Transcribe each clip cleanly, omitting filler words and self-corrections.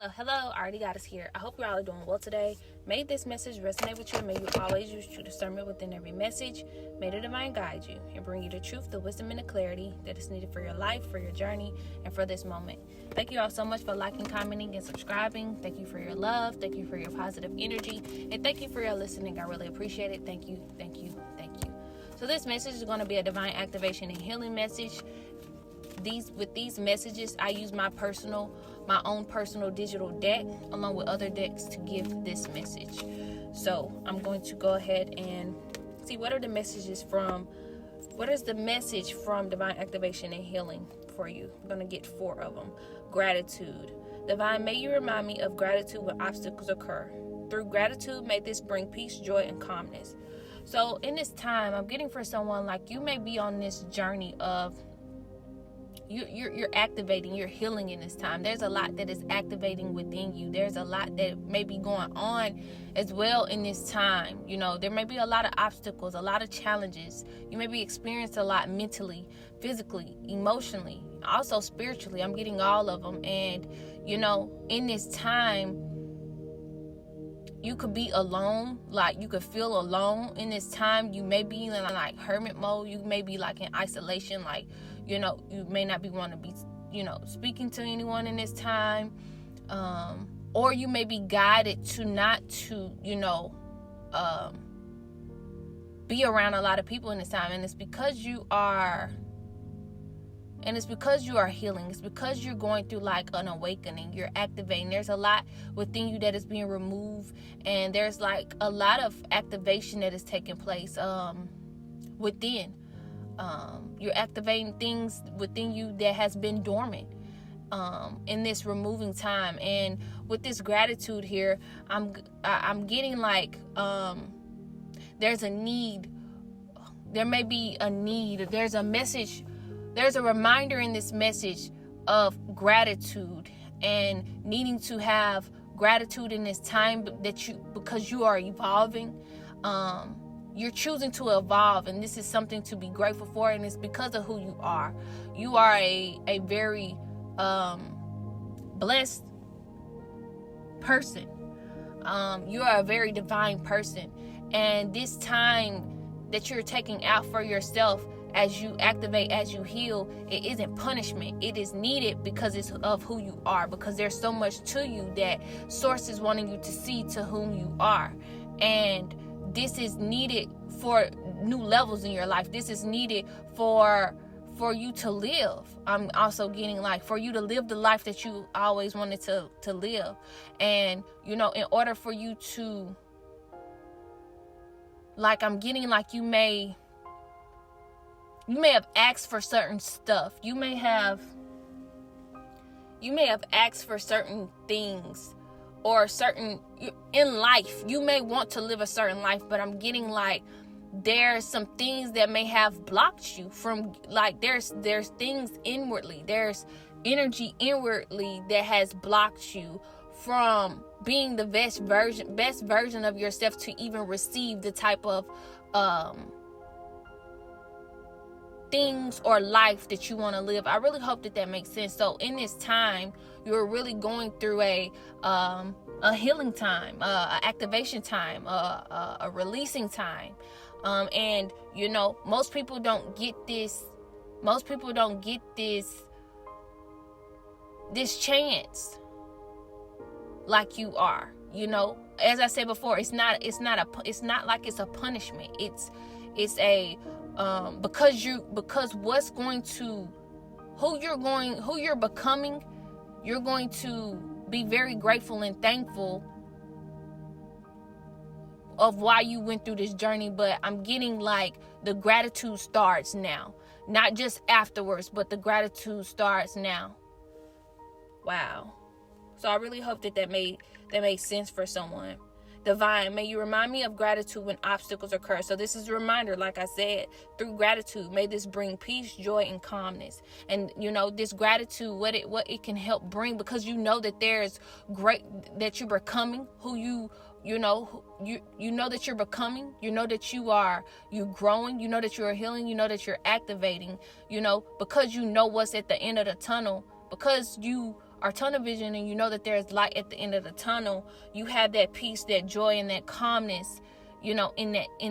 Hello, I already got us here. I hope you're all doing well today. May this message resonate with you, and may you always use true discernment within every message. May the divine guide you and bring you the truth, the wisdom, and the clarity that is needed for your life, for your journey, and for this moment. Thank you all so much for liking, commenting, and subscribing. Thank you for your love. Thank you for your positive energy. And thank you for your listening. I really appreciate it. Thank you, thank you, thank you. So this message is going to be a divine activation and healing message. With these messages, I use my own personal digital deck along with other decks to give this message. So I'm going to go ahead and see what is the message from divine activation and healing for you. I'm going to get 4 of them. Gratitude. Divine, may you remind me of gratitude when obstacles occur. Through gratitude, may this bring peace, joy, and calmness. So in this time, I'm getting for someone like you may be on this journey of you're activating, you're healing in this time. There's a lot that is activating within you. There's a lot that may be going on as well in this time. There may be a lot of obstacles, a lot of challenges. You may be experiencing a lot mentally, physically, emotionally, also spiritually. I'm getting all of them. And, in this time, you could be alone, like you could feel alone in this time. You may be in like hermit mode. You may be like in isolation, like, you may not be wanting to be, speaking to anyone in this time. Or you may be guided to not to, be around a lot of people in this time. And it's because you are healing. It's because you're going through like an awakening. You're activating. There's a lot within you that is being removed. And there's like a lot of activation that is taking place within. You're activating things within you that has been dormant in this removing time. And with this gratitude here, I'm getting like there's a need. There may be a need. There's a message. There's a reminder in this message of gratitude and needing to have gratitude in this time because you are evolving. You're choosing to evolve, and this is something to be grateful for, and it's because of who you are. You are a very blessed person. You are a very divine person, and this time that you're taking out for yourself as you activate, as you heal, it isn't punishment. It is needed because it's of who you are, because there's so much to you that Source is wanting you to see to whom you are. And this is needed for new levels in your life. This is needed for you to live. I'm also getting like for you to live the life that you always wanted to live. And, in order for you to, like, I'm getting like you may have asked for certain stuff. You may have asked for certain things or certain in life. You may want to live a certain life, but I'm getting like there's some things that may have blocked you from, like, there's things inwardly. There's energy inwardly that has blocked you from being the best version of yourself to even receive the type of things or life that you want to live. I really hope that makes sense. So in this time, you're really going through a healing time, a activation time, a releasing time. And most people don't get this. Most people don't get this chance like you are. As I said before, it's not like it's a punishment. It's a because what's going to, who you're becoming, you're going to be very grateful and thankful of why you went through this journey. But I'm getting like the gratitude starts now, not just afterwards, but the gratitude starts now. Wow. So I really hope that made sense for someone. Divine, may you remind me of gratitude when obstacles occur. So this is a reminder, like I said, through gratitude, may this bring peace, joy, and calmness. And this gratitude, what it can help bring, because that there's great, that you're becoming who you know that you're becoming, that you're growing, that you're healing, that you're activating, because what's at the end of the tunnel, because you or tunnel vision, and you know that there's light at the end of the tunnel, you have that peace, that joy, and that calmness, in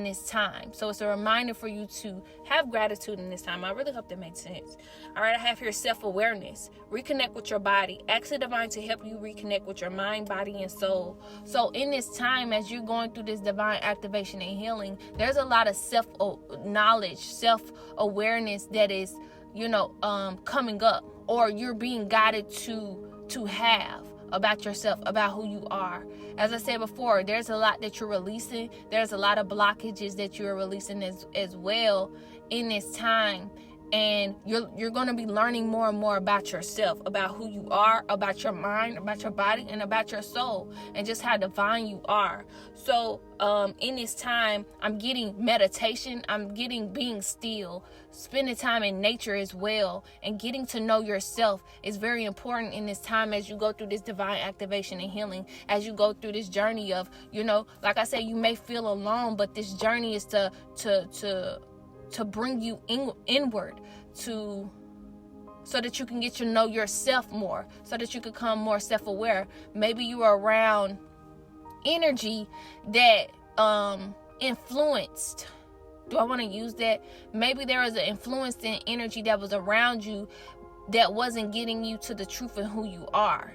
this time. So it's a reminder for you to have gratitude in this time. I really hope that makes sense. All right, I have here self-awareness. Reconnect with your body. Ask the divine to help you reconnect with your mind, body, and soul. So in this time, as you're going through this divine activation and healing, there's a lot of self-knowledge, self-awareness that is, coming up, or you're being guided to have about yourself, about who you are. As I said before, there's a lot that you're releasing. There's a lot of blockages that you're releasing as well in this time. And you're going to be learning more and more about yourself, about who you are, about your mind, about your body, and about your soul, and just how divine you are. So in this time, I'm getting meditation. I'm getting being still, spending time in nature as well, and getting to know yourself is very important in this time as you go through this divine activation and healing, as you go through this journey of, like I said, you may feel alone, but this journey is to bring you inward, so that you can get to know yourself more, so that you can become more self-aware. Maybe you are around energy that influenced. Do I want to use that? Maybe there was an influencing energy that was around you that wasn't getting you to the truth of who you are.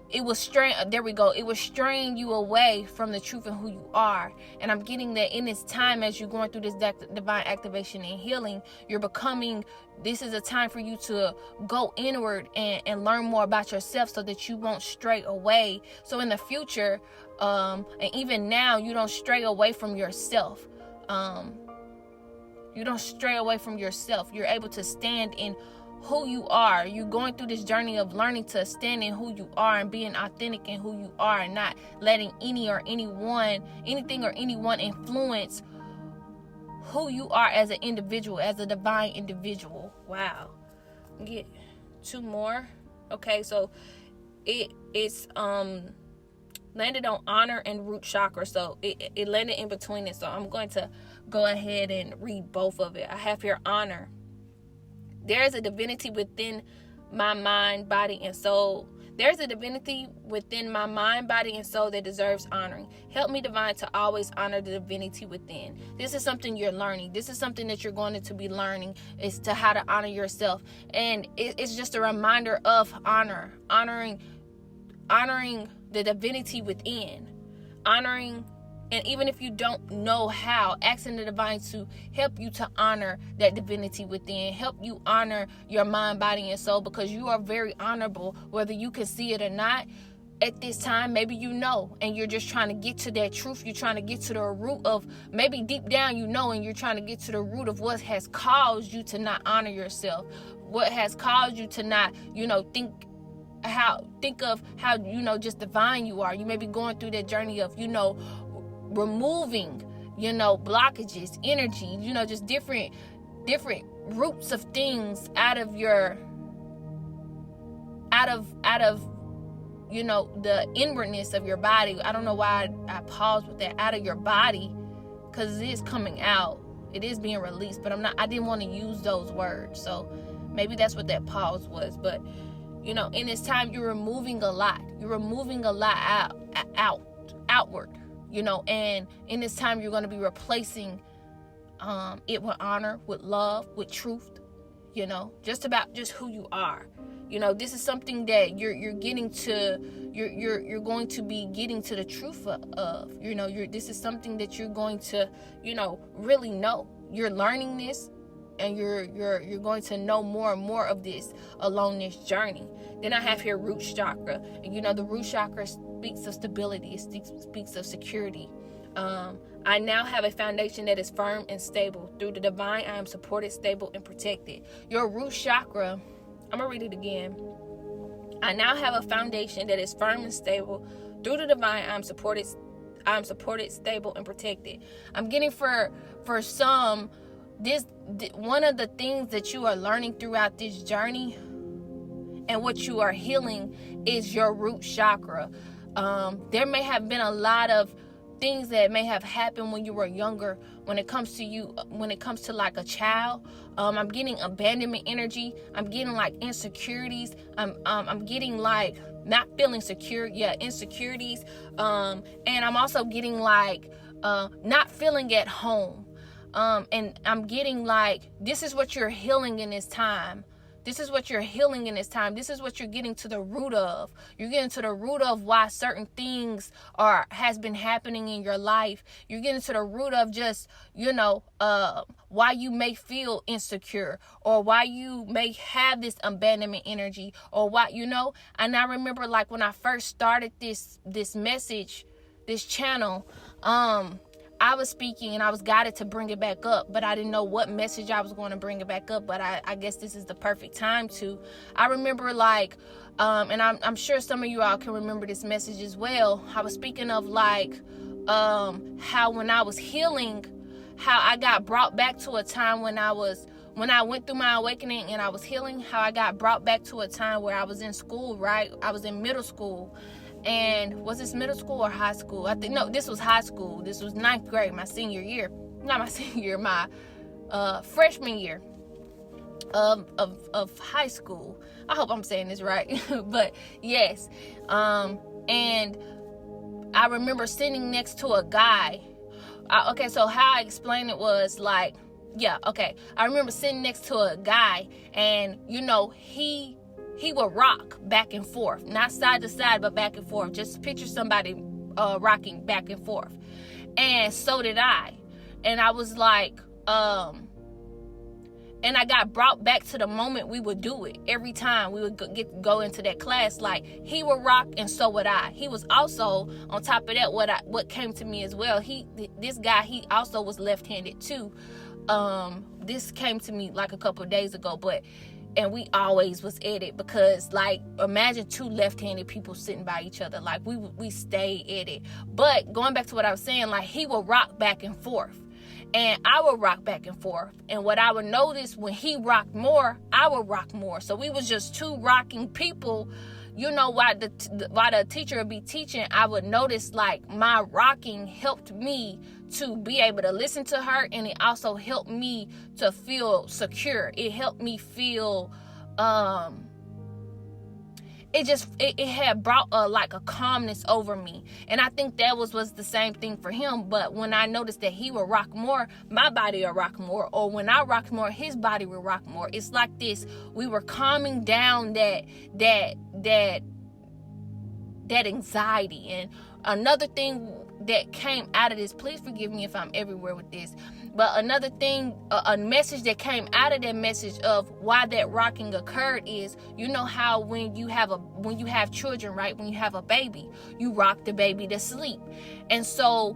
It was It was straying you away from the truth of who you are. And I'm getting that in this time, as you're going through this divine activation and healing, this is a time for you to go inward and learn more about yourself, so that you won't stray away. So in the future, and even now, you don't stray away from yourself. You don't stray away from yourself. You're able to stand in who you are. You're going through this journey of learning to stand in who you are and being authentic in who you are, and not letting anything or anyone influence who you are as an individual, as a divine individual. Wow. Get two more. Okay, so it's landed on honor and root chakra, so it landed in between it. So I'm going to go ahead and read both of it. I have here honor. There is a divinity within my mind, body, and soul. There's a divinity within my mind, body, and soul that deserves honoring. Help me, divine, to always honor the divinity within. This is something you're learning. This is something that you're going to be learning, is to how to honor yourself. And it's just a reminder of honoring the divinity within, and even if you don't know how, asking the divine to help you to honor that divinity within, help you honor your mind, body, and soul, because you are very honorable, whether you can see it or not. At this time, maybe and you're just trying to get to that truth. You're trying to get to the root of, maybe deep down and you're trying to get to the root of what has caused you to not honor yourself, what has caused you to not, think of how just divine you are. You may be going through that journey of removing blockages, energy, just different roots of things out of the inwardness of your body. I don't know why I paused with that, out of your body, because it is coming out, it is being released, but I didn't want to use those words, so maybe that's what that pause was. But in this time, you're removing a lot outward, and in this time, you're going to be replacing it with honor, with love, with truth, just about just who you are. This is something that you're getting to, you're going to be getting to the truth of, this is something that you're going to, really know. You're learning this, and you're going to know more and more of this along this journey. Then I have here root chakra, and the root chakra speaks of stability. It speaks of security. I now have a foundation that is firm and stable. Through the divine, I am supported, stable, and protected. Your root chakra, I'm gonna read it again. I now have a foundation that is firm and stable. Through the divine, I am supported, stable, and protected. I'm getting for some, one of the things that you are learning throughout this journey and what you are healing is your root chakra. There may have been a lot of things that may have happened when you were younger, when it comes to you, when it comes to like a child. I'm getting abandonment energy. I'm getting like insecurities. I'm getting like not feeling secure. Yeah, insecurities. And I'm also getting like not feeling at home. And I'm getting like, this is what you're healing in this time. This is what you're healing in this time. This is what you're getting to the root of. You're getting to the root of why certain things has been happening in your life. You're getting to the root of just, why you may feel insecure, or why you may have this abandonment energy, or why, and I remember like when I first started this message, this channel, I was speaking and I was guided to bring it back up, but I didn't know what message I was going to bring it back up. But I guess this is the perfect time to. I remember like, and I'm sure some of you all can remember this message as well. I was speaking of like, how when I was healing, how I got brought back to a time when I went through my awakening and I was healing, how I got brought back to a time where I was in school, right? I was in middle school. And was this middle school or high school? I think, no, this was high school. This was 9th grade, my senior year. Not my senior year, my freshman year of high school. I hope I'm saying this right. But yes. And I remember sitting next to a guy. Okay, so how I explained it was like, I remember sitting next to a guy, and he would rock back and forth, not side to side, but back and forth. Just picture somebody rocking back and forth. And so did I. And I was like, and I got brought back to the moment we would do it. Every time we would go into that class, like he would rock and so would I. He was also, on top of that, what came to me as well. This guy, he also was left-handed too. This came to me like a couple of days ago, and we always was at it because, like, imagine two left-handed people sitting by each other. Like, we stayed at it. But going back to what I was saying, like, he would rock back and forth. And I would rock back and forth. And what I would notice, when he rocked more, I would rock more. So we was just two rocking people. While the teacher would be teaching, I would notice, like, my rocking helped me to be able to listen to her, and it also helped me to feel secure. It helped me feel, it had brought like a calmness over me. And I think that was the same thing for him. But when I noticed that he would rock more, my body would rock more. Or when I rocked more, his body would rock more. It's like this. We were calming down that anxiety. And another thing that came out of this, please forgive me if I'm everywhere with this, but another thing, a message that came out of that message of why that rocking occurred is, how when you have children, right, when you have a baby, you rock the baby to sleep. And so,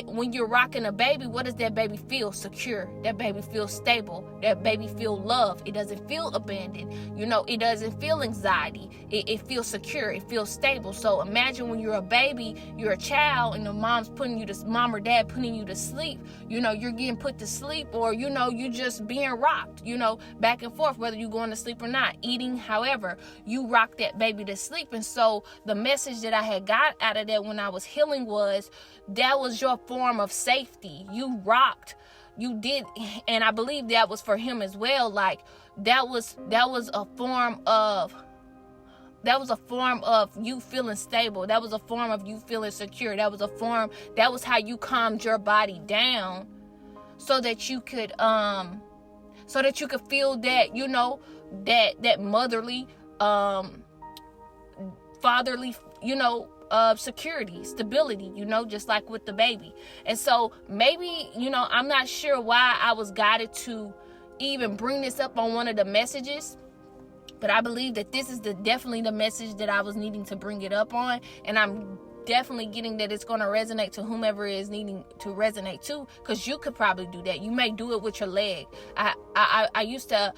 when you're rocking a baby, what does that baby feel? Secure. That baby feels stable. That baby feel love. It doesn't feel abandoned. It doesn't feel anxiety. It feels secure. It feels stable. So imagine when you're a baby, you're a child, and the mom or dad putting you to sleep. You're getting put to sleep, or you just being rocked. Back and forth, whether you're going to sleep or not, eating, however, you rock that baby to sleep. And so the message that I had got out of that when I was healing was, that was your form of safety. You rocked. You did. And I believe that was for him as well. Like, that was a form of you feeling stable. That was a form of you feeling secure. That was how you calmed your body down so that you could feel that, that motherly, fatherly, security, stability, just like with the baby. And so maybe, I'm not sure why I was guided to even bring this up on one of the messages, but I believe that this is definitely the message that I was needing to bring it up on. And I'm definitely getting that it's going to resonate to whomever is needing to resonate to, because you could probably do that. You may do it with your leg. I used to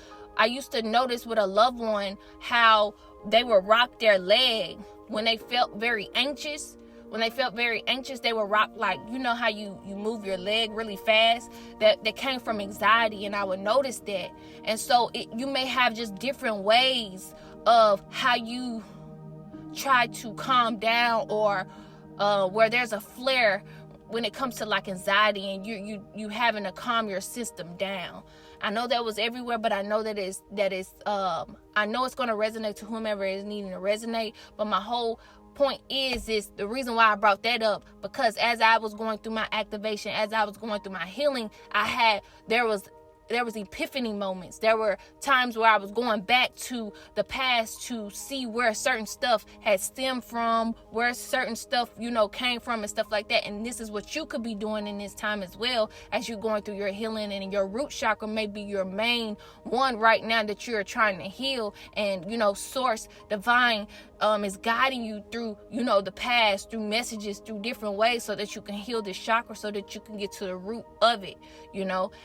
notice with a loved one how they would rock their leg when they felt very anxious. When they felt very anxious, they would rock, like, how you move your leg really fast. That came from anxiety, and I would notice that. And so you may have just different ways of how you try to calm down or where there's a flare when it comes to like anxiety, and you having to calm your system down. I know that was everywhere, but I know that is I know it's going to resonate to whomever is needing to resonate. But my whole point is the reason why I brought that up, because as I was going through my activation, as I was going through my healing, there was epiphany moments. There were times where I was going back to the past to see where certain stuff had stemmed from, where certain stuff, came from and stuff like that. And this is what you could be doing in this time as well, as you're going through your healing. And your root chakra may be your main one right now that you're trying to heal. And, source, divine, is guiding you through, the past, through messages, through different ways, so that you can heal this chakra, so that you can get to the root of it,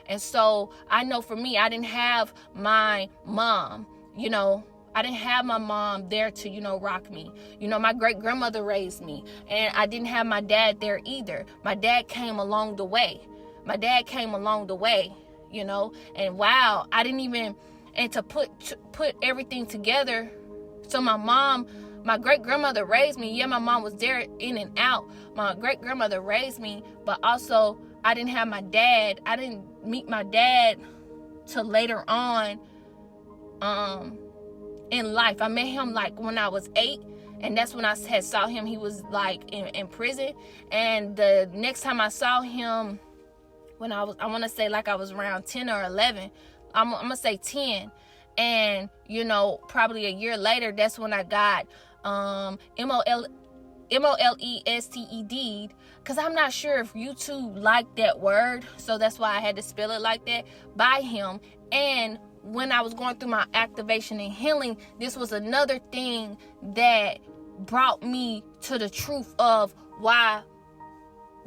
And so I know for me, I didn't have my mom, I didn't have my mom there to, rock me. My great grandmother raised me, and I didn't have my dad there either. My dad came along the way. And wow, I didn't even, and to put everything together. So my great grandmother raised me. Yeah, my mom was there in and out. My great grandmother raised me, but also I didn't have my dad. I didn't meet my dad till later on in life. I met him like when I was 8, and that's when I had saw him. He was like in prison, and the next time I saw him, when I want to say like I was around 10 or 11. I'm gonna say 10, and probably a year later, that's when I got MOLESTED, because I'm not sure if YouTube liked that word, so that's why I had to spell it like that, by him. And when I was going through my activation and healing, this was another thing that brought me to the truth of why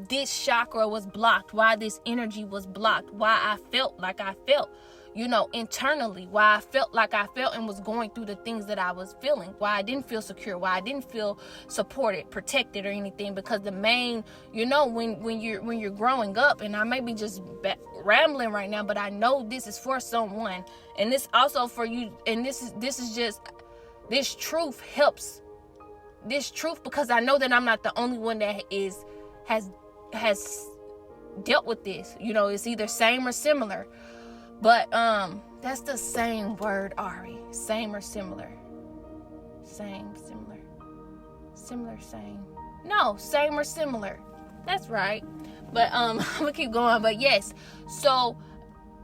this chakra was blocked, why this energy was blocked, why I felt like I felt, internally, why I felt like I felt and was going through the things that I was feeling, why I didn't feel secure, why I didn't feel supported, protected, or anything. Because the main, when you're growing up, and I may be just rambling right now, but I know this is for someone, and this also for you, and this is just, this truth helps, this truth, because I know that I'm not the only one that has dealt with this. It's either same or similar. But that's the same word, Ari. Same or similar? Same, similar. Similar, same. No, same or similar. That's right. But I'm gonna keep going. But yes, so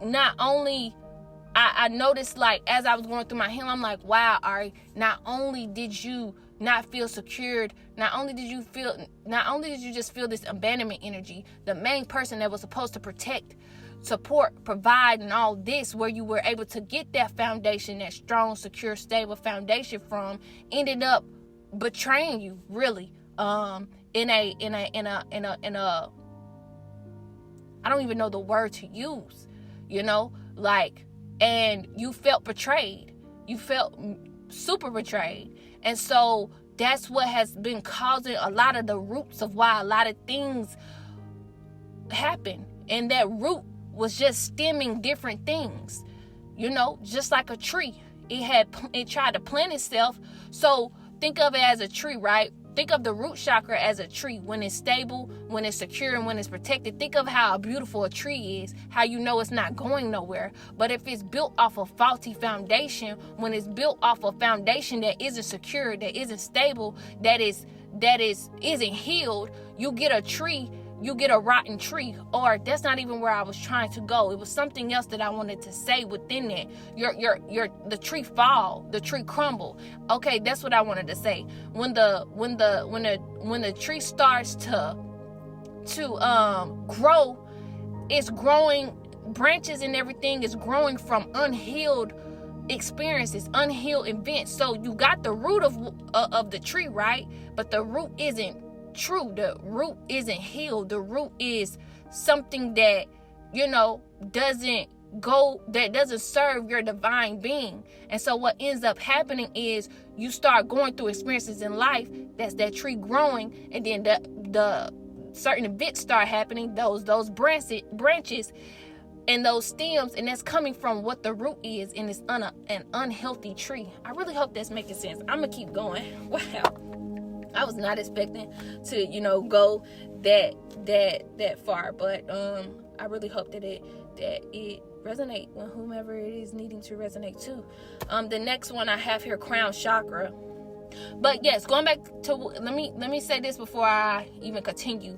not only I noticed, like, as I was going through my healing, I'm like, wow, Ari, not only did you not feel secured, not only did you just feel this abandonment energy, the main person that was supposed to protect, support, provide, and all this, where you were able to get that foundation, that strong, secure, stable foundation from, ended up betraying you, really, in a I don't even know the word to use, and you felt betrayed. You felt super betrayed. And so that's what has been causing a lot of the roots of why a lot of things happen. And that root was just stemming different things, just like a tree. It tried to plant itself. So think of it as a tree, right? Think of the root chakra as a tree. When it's stable, when it's secure, and when it's protected, think of how beautiful a tree is, how it's not going nowhere. But if it's built off a faulty foundation, when it's built off a foundation that isn't secure, that isn't stable, that isn't healed, you get a tree, you get a rotten tree. Or that's not even where I was trying to go. It was something else that I wanted to say within that. The tree fall, the tree crumble. Okay, that's what I wanted to say. When the tree starts to grow, it's growing, branches and everything is growing from unhealed experiences, unhealed events. So you got the root of the tree, right? But the root isn't true. The root isn't healed. The root is something that doesn't serve your divine being. And so what ends up happening is you start going through experiences in life, that's that tree growing, and then the certain events start happening, those branches and those stems, and that's coming from what the root is, and it's an unhealthy tree. I really hope that's making sense. I'm gonna keep going. Wow. I was not expecting to, go that far, but I really hope that it resonate with whomever it is needing to resonate to. The next one I have here, crown chakra. But yes, going back to, let me say this before I even continue.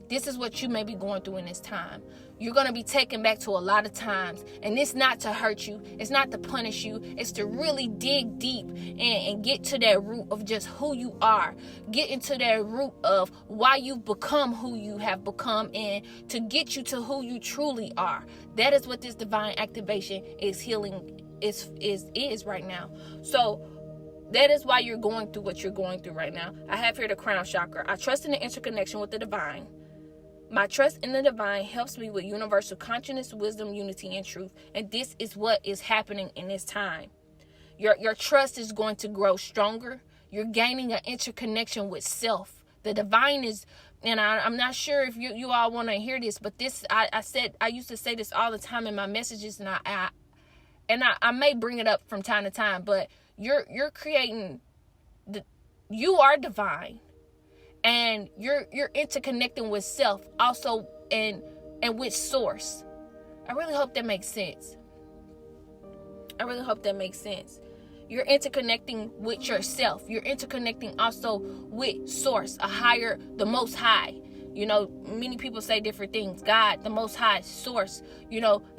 This is what you may be going through in this time. You're going to be taken back to a lot of times. And it's not to hurt you. It's not to punish you. It's to really dig deep and get to that root of just who you are. Get into that root of why you've become who you have become, and to get you to who you truly are. That is what this divine activation is healing is right now. So that is why you're going through what you're going through right now. I have here the crown chakra. I trust in the interconnection with the divine. My trust in the divine helps me with universal consciousness, wisdom, unity, and truth. And this is what is happening in this time. Your trust is going to grow stronger. You're gaining an interconnection with self. The divine is, and I'm not sure if you all want to hear this, but this, I used to say this all the time in my messages, and I may bring it up from time to time, but you're creating, you are divine. And you're interconnecting with self also, and with source. I really hope that makes sense. You're interconnecting with yourself. You're interconnecting also with source, the most high. Many people say different things. God, the most high, source,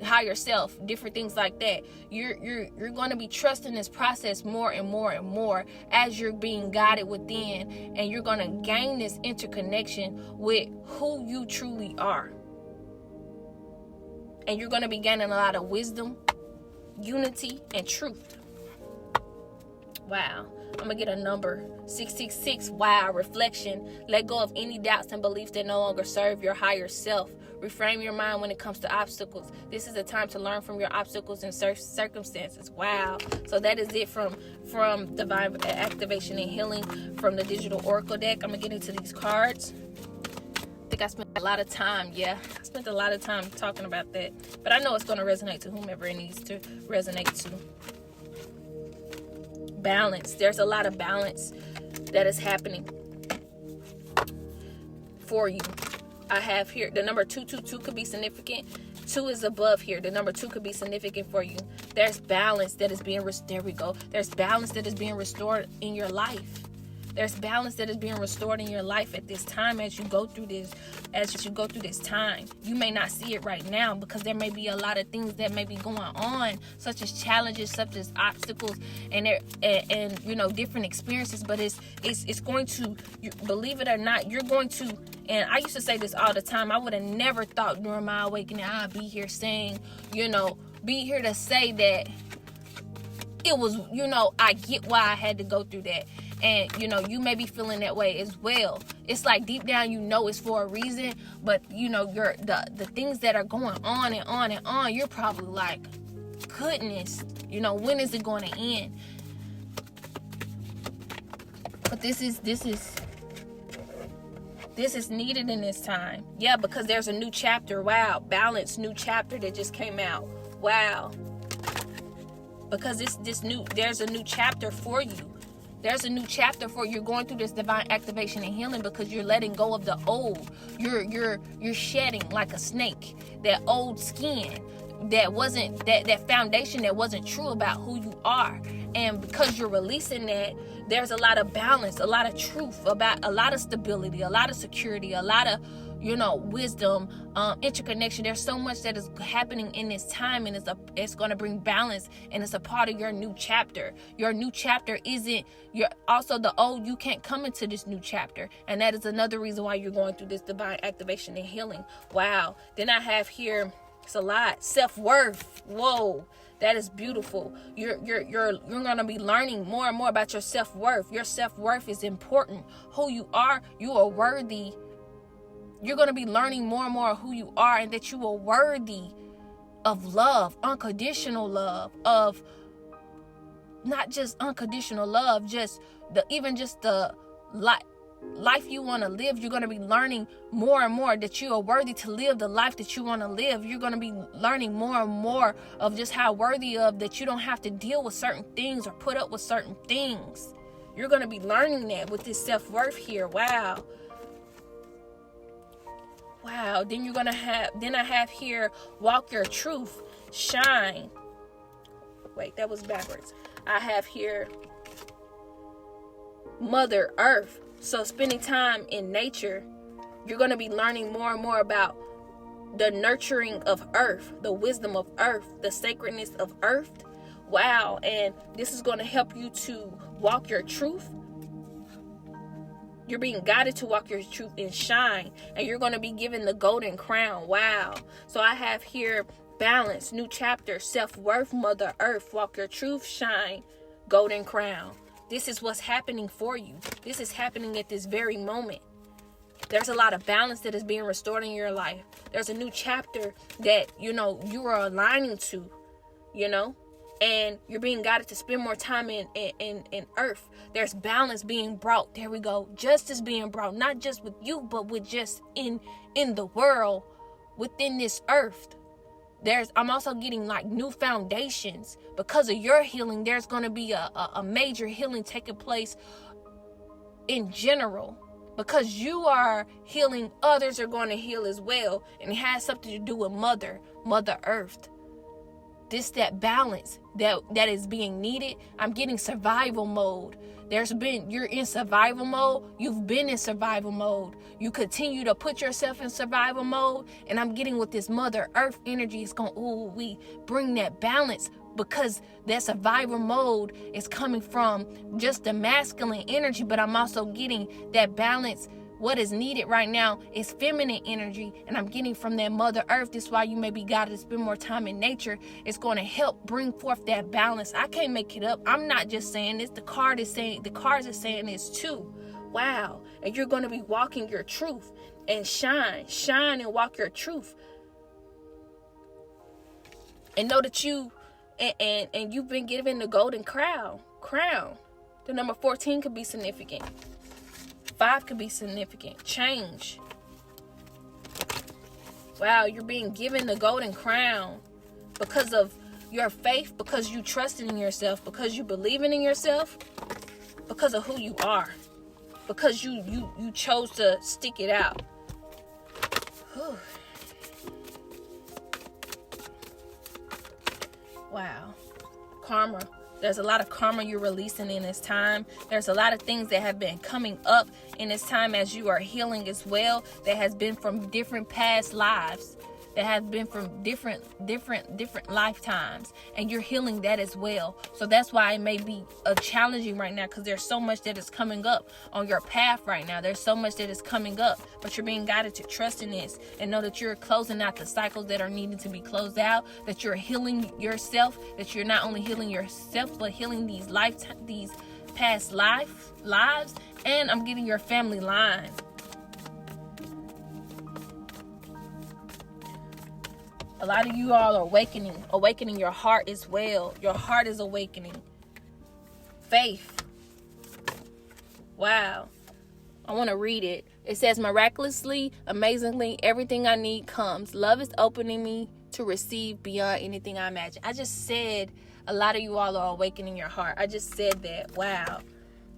higher self, different things like that. You're going to be trusting this process more and more and more as you're being guided within, and you're going to gain this interconnection with who you truly are. And you're going to be gaining a lot of wisdom, unity, and truth. Wow. I'm going to get a number. 666. Wow. Reflection. Let go of any doubts and beliefs that no longer serve your higher self. Reframe your mind when it comes to obstacles. This is a time to learn from your obstacles and circumstances. Wow. So that is it from Divine Activation and Healing from the Digital Oracle deck. I'm going to get into these cards. I think I spent a lot of time. Yeah, I spent a lot of time talking about that. But I know it's going to resonate to whomever it needs to resonate to. Balance. There's a lot of balance that is happening for you. I have here the number 222 could be significant. 2 is above here. The number 2 could be significant for you. There's balance that is being there we go. There's balance that is being restored in your life. There's balance that is being restored in your life at this time as you go through this time. You may not see it right now because there may be a lot of things that may be going on, such as challenges, such as obstacles, and different experiences. But it's going to, believe it or not, you're going to. And I used to say this all the time. I would have never thought during my awakening I'd be here saying, be here to say that it was, I get why I had to go through that. And, you may be feeling that way as well. It's like deep down, it's for a reason. But, the things that are going on and on and on, you're probably like, goodness, when is it going to end? But this is needed in this time. Yeah, because there's a new chapter. Wow. Balance, new chapter that just came out. Wow. Because there's a new chapter for you. There's a new chapter for you're going through this divine activation and healing because you're letting go of the old. You're shedding like a snake that old skin that wasn't that foundation that wasn't true about who you are. And because you're releasing that, there's a lot of balance, a lot of truth, about a lot of stability, a lot of security, a lot of wisdom, interconnection. There's so much that is happening in this time, and it's going to bring balance, and it's a part of your new chapter. Your new chapter isn't also the old. You can't come into this new chapter, and that is another reason why you're going through this divine activation and healing. Wow. Then I have here, it's a lot. Self-worth. Whoa. That is beautiful. You're going to be learning more and more about your self-worth. Your self-worth is important. Who you are worthy. You're going to be learning more and more of who you are, and that you are worthy of love, unconditional love, of not just unconditional love, just the life you want to live. You're going to be learning more and more that you are worthy to live the life that you want to live. You're going to be learning more and more of just how worthy of that you don't have to deal with certain things or put up with certain things. You're going to be learning that with this self-worth here. Wow. Then you're going to have, I have here, walk your truth, shine. Wait, that was backwards. I have here, Mother Earth. So spending time in nature, you're going to be learning more and more about the nurturing of earth, the wisdom of earth, the sacredness of earth. Wow. And this is going to help you to walk your truth. You're being guided to walk your truth and shine. And you're going to be given the golden crown. Wow. So I have here balance, new chapter, self-worth, Mother Earth, walk your truth, shine, golden crown. This is what's happening for you. This is happening at this very moment. There's a lot of balance that is being restored in your life. There's a new chapter that, you are aligning to, and you're being guided to spend more time in earth. There's balance being brought. There we go. Justice being brought, not just with you, but with just in the world, within this earth. I'm also getting like new foundations because of your healing. There's going to be a major healing taking place in general. Because you are healing, others are going to heal as well. And it has something to do with Mother Earth. That balance that is being needed. I'm getting survival mode. You're in survival mode. You've been in survival mode. You continue to put yourself in survival mode. And I'm getting with this Mother Earth energy. It's going, we bring that balance. Because that survival mode is coming from just the masculine energy, but I'm also getting that balance. What is needed right now is feminine energy, and I'm getting from that Mother Earth. This is why you may be guided to spend more time in nature. It's going to help bring forth that balance. I can't make it up. I'm not just saying this. The cards are saying this too. Wow. And you're going to be walking your truth and shine and walk your truth. And know that and you've been given the golden crown. The number 14 could be significant. 5 could be significant. Change. Wow, you're being given the golden crown because of your faith, because you trusted in yourself, because you believing in yourself, because of who you are, because you chose to stick it out. Whew. Wow. Karma. There's a lot of karma you're releasing in this time. There's a lot of things that have been coming up in this time as you are healing as well. That has been from different past lives. That have been from different lifetimes. And you're healing that as well. So that's why it may be challenging right now. Because there's so much that is coming up on your path right now. There's so much that is coming up. But you're being guided to trust in this. And know that you're closing out the cycles that are needing to be closed out. That you're healing yourself. That you're not only healing yourself, but healing these past lives. And I'm getting your family line. A lot of you all are awakening your heart as well. Your heart is awakening. Faith. Wow. I want to read it. It says, miraculously, amazingly, everything I need comes. Love is opening me to receive beyond anything I imagine. I just said a lot of you all are awakening your heart. I just said that. Wow.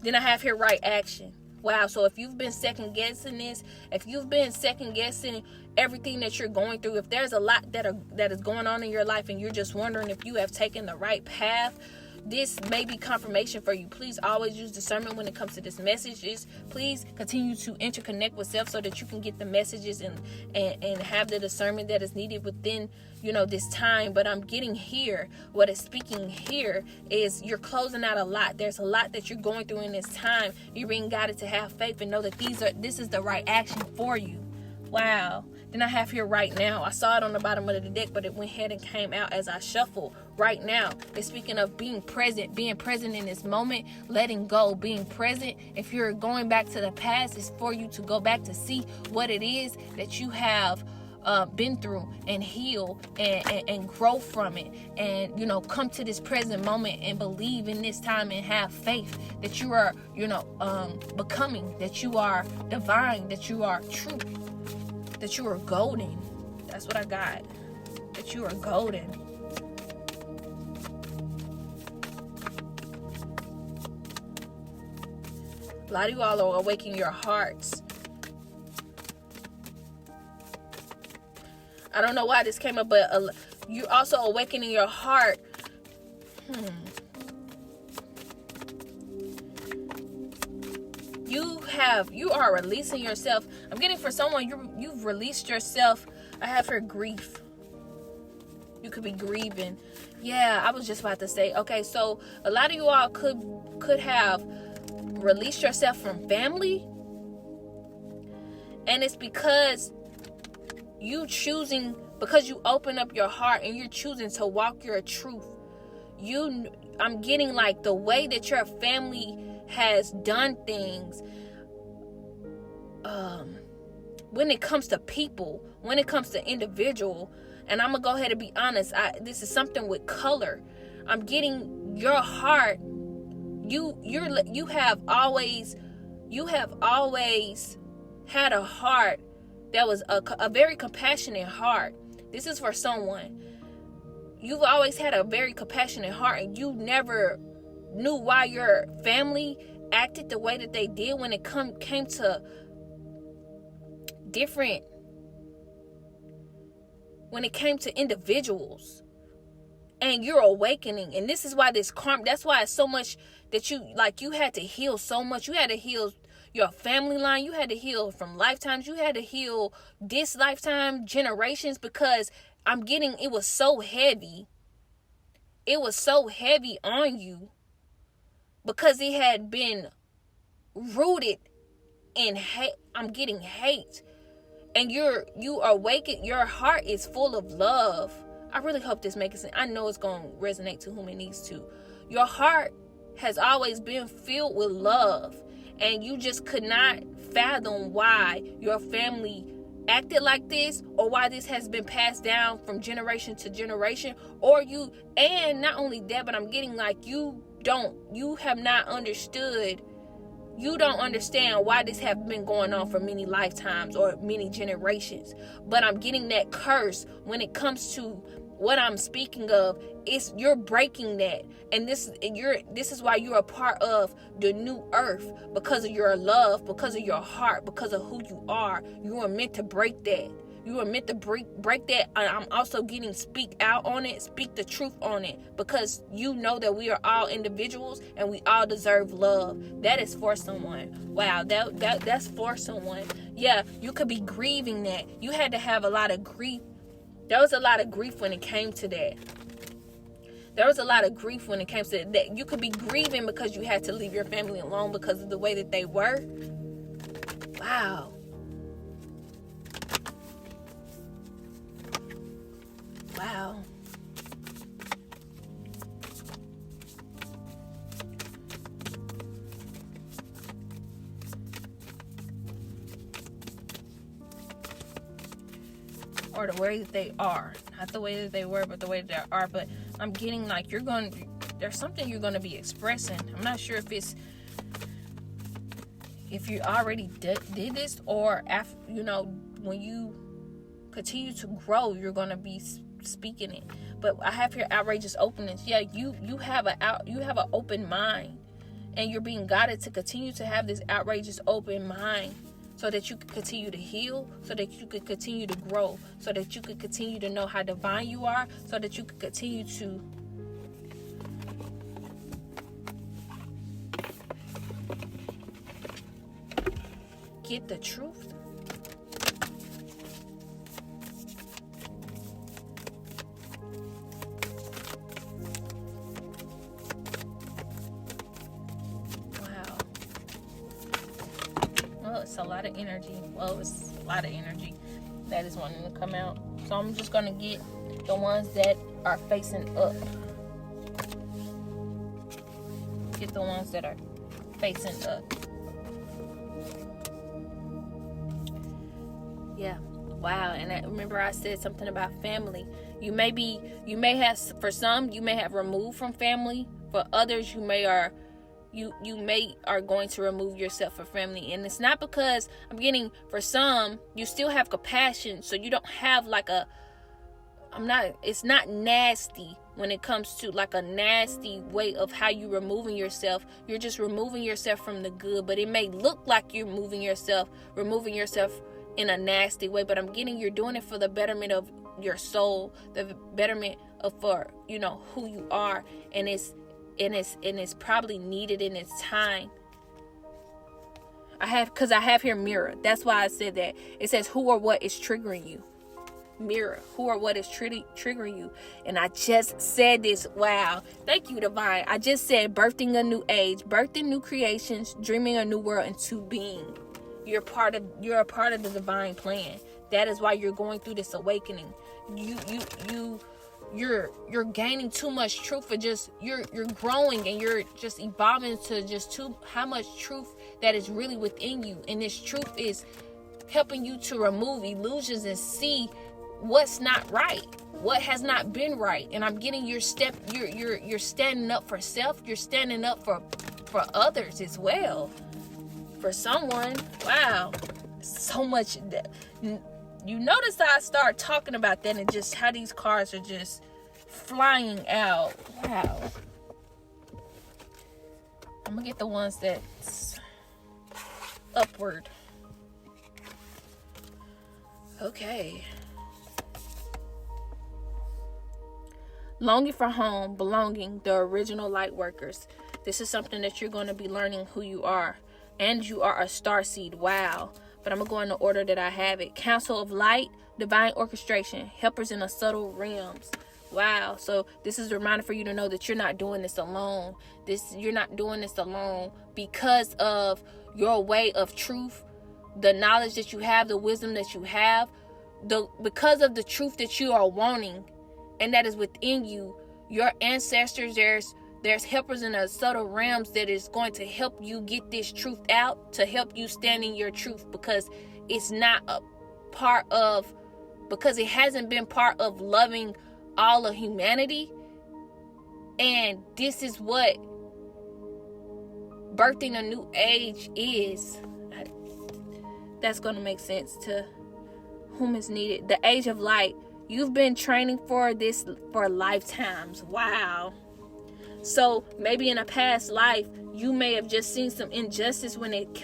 Then I have here right action. Wow. So if you've been second guessing this, if you've been second guessing everything that you're going through, if there's a lot that is going on in your life and you're just wondering if you have taken the right path, this may be confirmation for you. Please always use discernment when it comes to this messages. Please continue to interconnect with self so that you can get the messages and have the discernment that is needed within, this time. But I'm getting here, what is speaking here is you're closing out a lot. There's a lot that you're going through in this time. You're being guided to have faith and know that this is the right action for you. Wow. Then I have here right now. I saw it on the bottom of the deck, but it went ahead and came out as I shuffle. Right now. It's speaking of being present in this moment, letting go, being present. If you're going back to the past, it's for you to go back to see what it is that you have been through and heal and grow from it. And, come to this present moment and believe in this time and have faith that you are, becoming, that you are divine, that you are true. That you are golden. That's what I got. That you are golden. . A lot of you all are awakening your hearts. I don't know why this came up, but you're also awakening your heart. You are releasing yourself. I'm getting for someone, you've released yourself. I have her grief. You could be grieving. Yeah, I was just about to say. Okay, so a lot of you all could have released yourself from family, and it's because because you open up your heart and you're choosing to walk your truth. I'm getting like the way that your family has done things, when it comes to people, when it comes to individual. And I'm gonna go ahead and be honest, this is something with color. I'm getting your heart. You have always had a heart that was a very compassionate heart. This is for someone. You've always had a very compassionate heart, and you never knew why your family acted the way that they did when it came to different, when it came to individuals. And you're awakening, and this is why that's why it's so much that you had to heal so much. You had to heal your family line, you had to heal from lifetimes, you had to heal this lifetime, generations, because I'm getting it was so heavy on you, because it had been rooted in hate. I'm getting hate, and you are awakened. Your heart is full of love. I really hope this makes sense. I know it's going to resonate to whom it needs to. Your heart has always been filled with love, and you just could not fathom why your family acted like this, or why this has been passed down from generation to generation. And not only that, but I'm getting like you have not understood. You don't understand why this have been going on for many lifetimes or many generations. But I'm getting that curse when it comes to what I'm speaking of. You're breaking that, and this is why you're a part of the new earth, because of your love, because of your heart, because of who you are. You are meant to break that. You are meant to break that. I'm also getting speak out on it, speak the truth on it, because you know that we are all individuals and we all deserve love. That is for someone. Wow, that's for someone. Yeah, you could be grieving that. You had to have a lot of grief. There was a lot of grief when it came to that. There was a lot of grief when it came to that. You could be grieving because you had to leave your family alone because of the way that they were. Wow. Wow. Or the way that they are. Not the way that they were, but the way that they are. But I'm getting like there's something you're going to be expressing. I'm not sure if you already did this, or after, when you continue to grow, you're going to be speaking it. But I have here outrageous openness. Yeah, you have an open mind, and you're being guided to continue to have this outrageous open mind, so that you can continue to heal, so that you can continue to grow, so that you can continue to know how divine you are, so that you can continue to get the truth. It's a lot of energy. It's a lot of energy that is wanting to come out. So I'm just going to get the ones that are facing up. Get the ones that are facing up. Yeah. Wow. And remember I said something about family. You may have, for some, you may have removed from family. For others, you may are going to remove yourself from family. And it's not because, I'm getting, for some, you still have compassion, so you don't have like it's not nasty when it comes to like a nasty way of how you removing yourself. You're just removing yourself from the good, but it may look like you're removing yourself in a nasty way, but I'm getting you're doing it for the betterment of your soul, the betterment of for who you are, and it's probably needed in its time. I have here mirror. That's why I said that. It says who or what is triggering you. Mirror, who or what is triggering you. And I just said this. Wow, thank you, divine. I just said birthing a new age, birthing new creations, dreaming a new world into being. You're a part of the divine plan. That is why you're going through this awakening. You're gaining too much truth for just you're growing, and you're just evolving to just how much truth that is really within you. And this truth is helping you to remove illusions and see what's not right, what has not been right. And I'm getting you're standing up for self, you're standing up for others as well. For someone. Wow, so much. You notice how I start talking about that and just how these cards are just flying out. Wow. I'm gonna get the ones that's upward. Okay. Longing for home, belonging, the original light workers. This is something that you're going to be learning who you are. And you are a starseed. Wow. But I'm going to go in the order that I have it. Council of Light, divine orchestration, helpers in the subtle realms. Wow. So this is a reminder for you to know that you're not doing this alone. You're not doing this alone because of your way of truth, the knowledge that you have, the wisdom that you have, because of the truth that you are wanting, and that is within you. Your ancestors, there's helpers in the subtle realms that is going to help you get this truth out, to help you stand in your truth, because it's not because it hasn't been part of loving all of humanity. And this is what birthing a new age is. That's going to make sense to whom is needed. The age of light. You've been training for this for lifetimes. Wow. So maybe in a past life, you may have just seen some injustice when it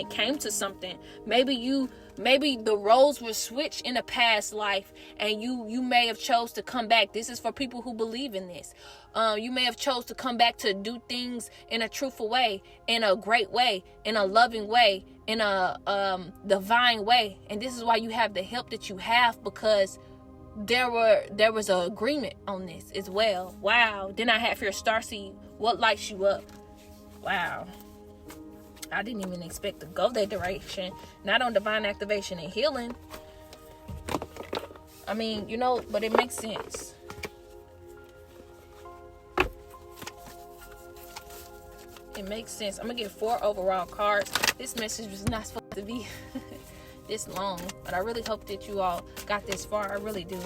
came to something. Maybe the roles were switched in a past life, and you may have chose to come back. This is for people who believe in this. You may have chose to come back to do things in a truthful way, in a great way, in a loving way, in a divine way. And this is why you have the help that you have, because there was an agreement on this as well. Wow. Then I have your starseed. What lights you up? Wow. I didn't even expect to go that direction. Not on divine activation and healing. I mean, but it makes sense. It makes sense. I'm gonna get 4 overall cards. This message was not supposed to be this long, but I really hope that you all got this far. I really do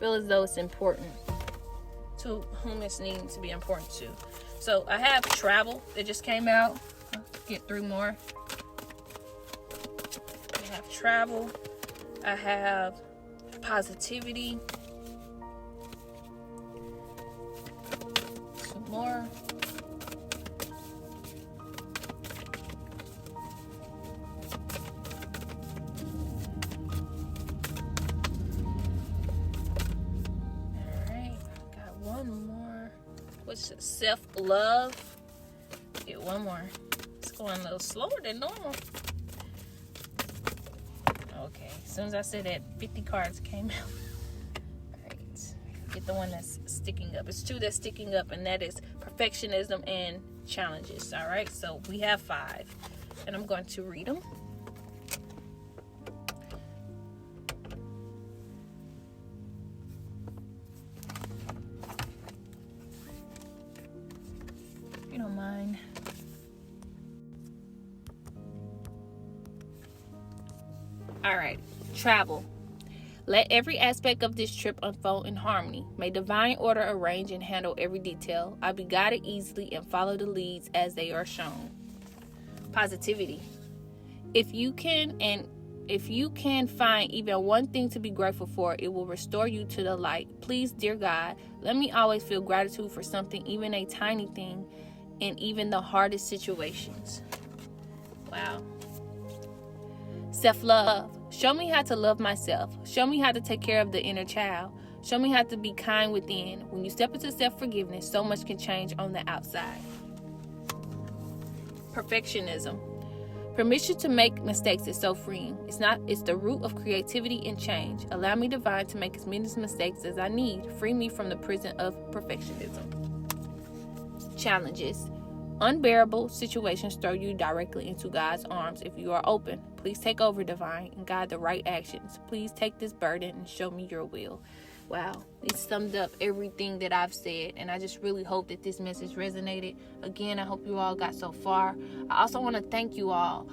feel as though it's important to whom it's needing to be important to. So I have travel that just came out. I'll get 3 more. I have travel. I have positivity. Some more. What's self-love? Get 1 more. It's going a little slower than normal. Okay, as soon as I said that, 50 cards came out. Alright, get the one that's sticking up. It's 2 that's sticking up, and that is perfectionism and challenges. Alright, so we have 5, and I'm going to read them. Don't mind. All right, travel. Let every aspect of this trip unfold in harmony. May divine order arrange and handle every detail. I'll be guided easily and follow the leads as they are shown. Positivity. If you can and If you can find even one thing to be grateful for, it will restore you to the light. Please, dear God, let me always feel gratitude for something, even a tiny thing, in even the hardest situations. Wow. Self-love. Show me how to love myself. Show me how to take care of the inner child. Show me how to be kind within. When you step into self-forgiveness, so much can change on the outside. Perfectionism. Permission to make mistakes is so freeing. It's the root of creativity and change. Allow me, divine, to make as many mistakes as I need. Free me from the prison of perfectionism. Challenges. Unbearable situations throw you directly into God's arms if you are open. Please take over, divine, and guide the right actions. Please take this burden and show me your will. Wow, it summed up everything that I've said, and I just really hope that this message resonated. Again, I hope you all got so far. I also want to thank you all.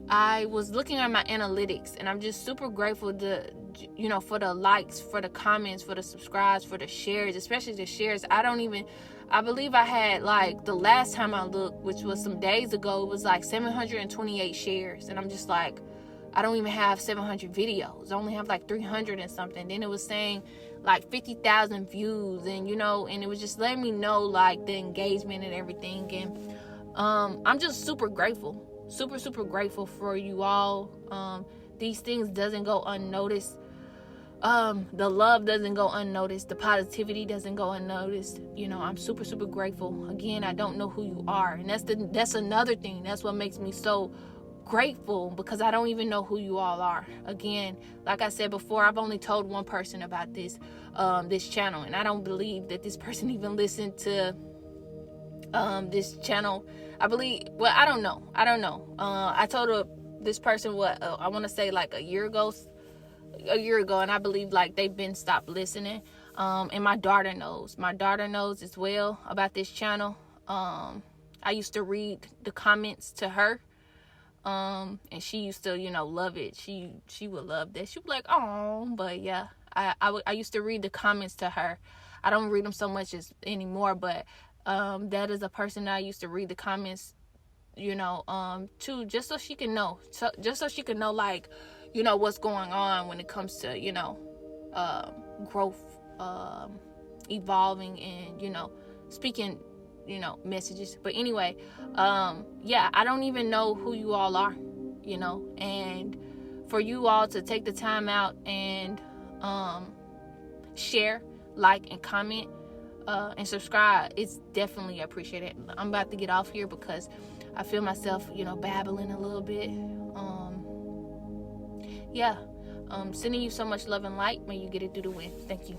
I was looking at my analytics, and I'm just super grateful for the likes, for the comments, for the subscribes, for the shares, especially the shares. I believe I had, like, the last time I looked, which was some days ago, it was like 728 shares, and I'm just like, I don't even have 700 videos. I only have like 300 and something. Then it was saying like 50,000 views, and and it was just letting me know like the engagement and everything. And I'm just super grateful, super grateful for you all. These things doesn't go unnoticed. The love doesn't go unnoticed. The positivity doesn't go unnoticed. I'm super grateful. Again, I don't know who you are, and that's another thing. That's what makes me so grateful, because I don't even know who you all are. Again, like I said before, I've only told one person about this channel, and I don't believe that this person even listened to this channel. I don't know. I told this person I want to say like a year ago, and I believe like they've been stopped listening. And my daughter knows as well about this channel. I used to read the comments to her. And she used to, love it. She would love that. She'd be like, oh, but yeah, I used to read the comments to her. I don't read them so much anymore, but, that is a person that I used to read the comments, to, just so she can know, like, what's going on when it comes to, growth, evolving, and, speaking, messages. But anyway, I don't even know who you all are, and for you all to take the time out and share, like, and comment, and subscribe, it's definitely appreciated. I'm about to get off here because I feel myself, babbling a little bit. Sending you so much love and light. May you get it through the wind. Thank you.